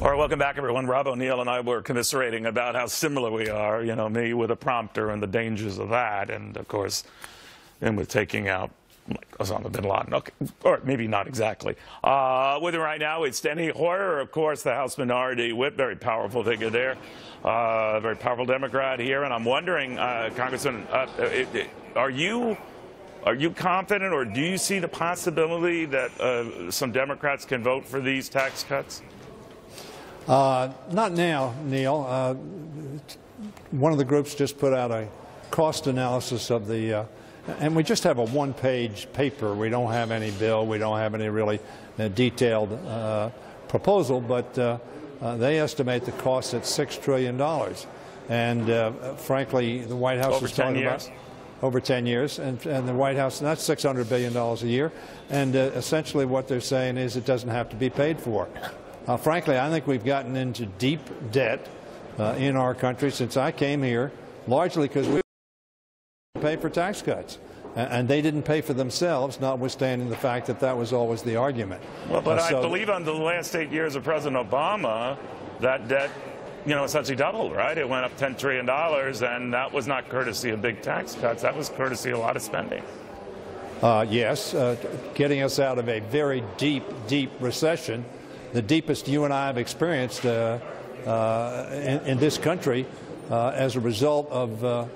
All right, welcome back, everyone. Rob O'Neill and I were commiserating about how similar we are, you know, me with a prompter and the dangers of that, and, of course, him with taking out Osama bin Laden. Okay, or maybe not exactly. With him right now is Steny Hoyer, of course, the House Minority Whip, very powerful figure there, very powerful Democrat here. And I'm wondering, Congressman, are you confident, or do you see the possibility that some Democrats can vote for these tax cuts? Not now, Neil. One of the groups just put out a cost analysis of the, and we just have a one-page paper. We don't have any bill. We don't have any really detailed proposal, but they estimate the cost at $6 trillion. And frankly, the White House is talking about over 10 years, and the White House, and that's $600 billion a year. And essentially what they're saying is it doesn't have to be paid for. Frankly, I think we've gotten into deep debt in our country since I came here, largely because we pay for tax cuts. And they didn't pay for themselves, notwithstanding the fact that that was always the argument. Well, but I believe under the last 8 years of President Obama, that debt, you know, essentially doubled, right? It went up $10 trillion, and that was not courtesy of big tax cuts. That was courtesy of a lot of spending. Yes, getting us out of a very deep, deep recession, the deepest you and I have experienced in this country as a result of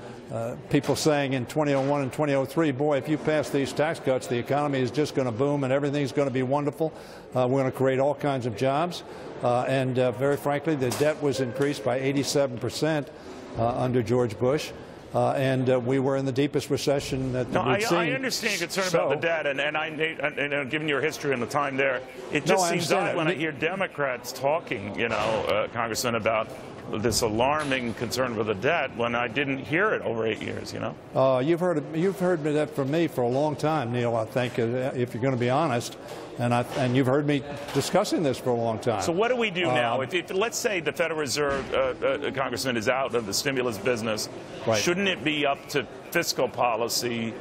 people saying in 2001 and 2003, boy, if you pass these tax cuts, the economy is just going to boom and everything's going to be wonderful. We're going to create all kinds of jobs. And very frankly, the debt was increased by 87% under George Bush. And we were in the deepest recession that we've seen. I understand your concern about the debt, and given your history and the time there, it just seems odd when I hear Democrats talking, you know, Congressman, about this alarming concern with the debt when I didn't hear it over 8 years, you know? You've heard that from me for a long time, Neil, I think, if you're going to be honest. And you've heard me discussing this for a long time. So what do we do now? If let's say the Federal Reserve, Congressman, is out of the stimulus business, right, shouldn't it be up to fiscal policy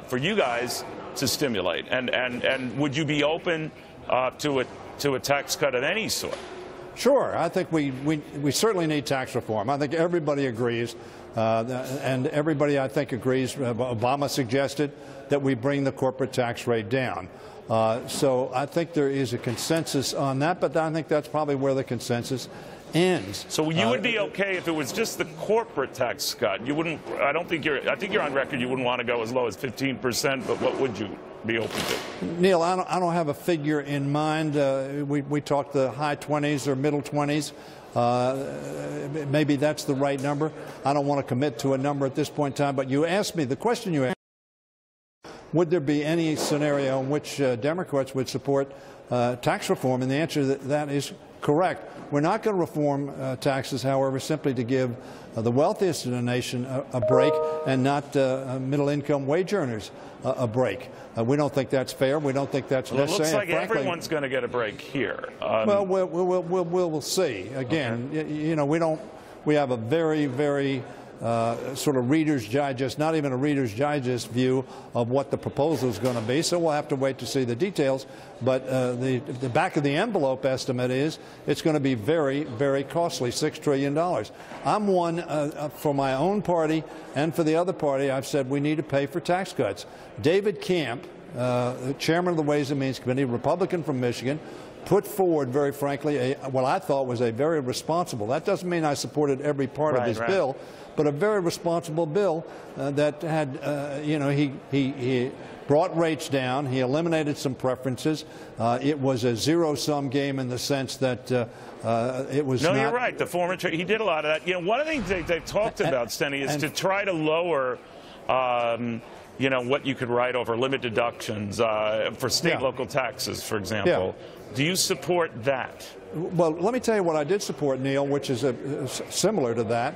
for you guys to stimulate? And would you be open to a tax cut of any sort? Sure. I think we certainly need tax reform. I think everybody agrees, and everybody, I think, agrees. Obama suggested that we bring the corporate tax rate down. So I think there is a consensus on that, but I think that's probably where the consensus ends. So you would be okay if it was just the corporate tax cut? You wouldn't. I think you're on record. You wouldn't want to go as low as 15%. But what would you be open to? Neil, I don't have a figure in mind. We talked the high 20s or middle 20s. Maybe that's the right number. I don't want to commit to a number at this point in time. But you asked me the question you asked. Would there be any scenario in which Democrats would support tax reform? And the answer to that is correct. We're not going to reform taxes, however, simply to give the wealthiest in the nation a break and not middle-income wage earners a break. We don't think that's fair. We don't think that's necessary. It looks like everyone's going to get a break here. Well, we'll see. Again, okay. You know, we have a very, very sort of Reader's Digest, not even a Reader's Digest view of what the proposal is going to be, so we'll have to wait to see the details. But the back of the envelope estimate is it's going to be very, very costly, $6 trillion. I'm one, for my own party and for the other party, I've said we need to pay for tax cuts. David Camp, chairman of the Ways and Means Committee, Republican from Michigan, put forward, very frankly, what I thought was a very responsible, that doesn't mean I supported every part of his bill, but a very responsible bill that had, you know, he brought rates down, he eliminated some preferences. It was a zero-sum game in the sense that it was not. No, you're right. The former, he did a lot of that. You know, one of the things they've talked about, Steny, is to try to lower you know, what you could write over limit deductions for state local taxes, for example. Do you support that? Well, let me tell you what I did support, Neil, which is similar to that.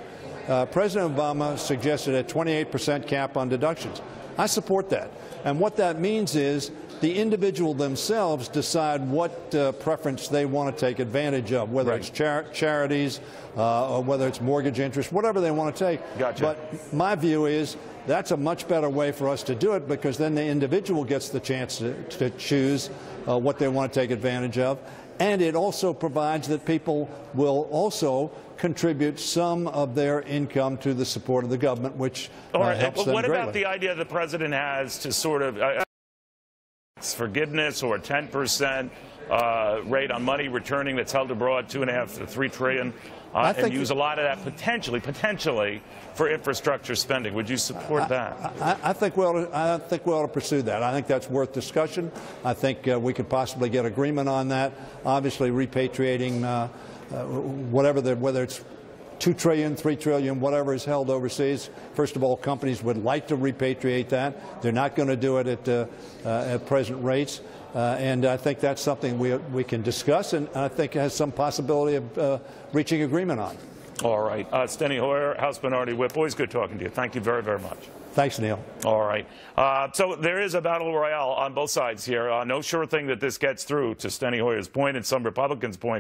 President Obama suggested a 28% cap on deductions. I support that. And what that means is the individual themselves decide what preference they want to take advantage of, whether it's charities or whether it's mortgage interest, whatever they want to take. Gotcha. But my view is that's a much better way for us to do it, because then the individual gets the chance to choose what they want to take advantage of. And it also provides that people will also contribute some of their income to the support of the government, which helps them what greatly. about the idea the president has to sort of forgiveness or a 10% rate on money returning that's held abroad, $2.5 to $3 trillion, and use a lot of that potentially for infrastructure spending? Would you support that? I think we ought to pursue that. I think that's worth discussion. I think we could possibly get agreement on that. Obviously, repatriating whether it's $2 trillion, $3 trillion, whatever is held overseas. First of all, companies would like to repatriate that. They're not going to do it at present rates. And I think that's something we can discuss, and I think has some possibility of reaching agreement on. All right. Steny Hoyer, House Minority Whip, always good talking to you. Thank you very, very much. Thanks, Neil. All right. So there is a battle royale on both sides here. No sure thing that this gets through, to Steny Hoyer's point and some Republicans' point.